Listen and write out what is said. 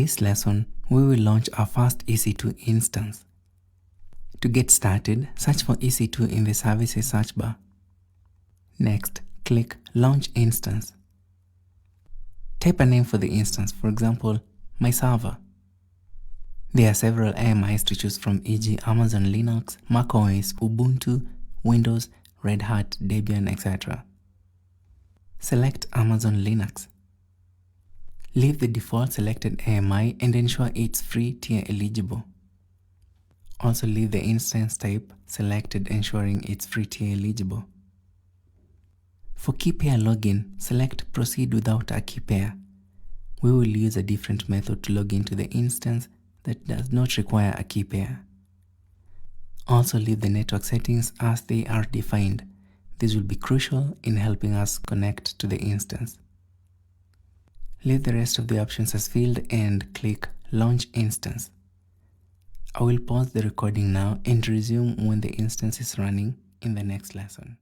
this lesson, we will launch our first EC2 instance. To get started, search for EC2 in the Services search bar. Next, click Launch Instance. Type a name for the instance, for example, My Server. There are several AMIs to choose from, e.g. Amazon Linux, macOS, Ubuntu, Windows, Red Hat, Debian, etc. Select Amazon Linux. Leave the default selected AMI and ensure it's free tier eligible. Also leave the instance type selected, ensuring it's free tier eligible. For key pair login, select Proceed without a key pair. We will use a different method to log into the instance that does not require a key pair. Also leave the network settings as they are defined. This will be crucial in helping us connect to the instance. Leave the rest of the options as filled and click Launch Instance. I will pause the recording now and resume when the instance is running in the next lesson.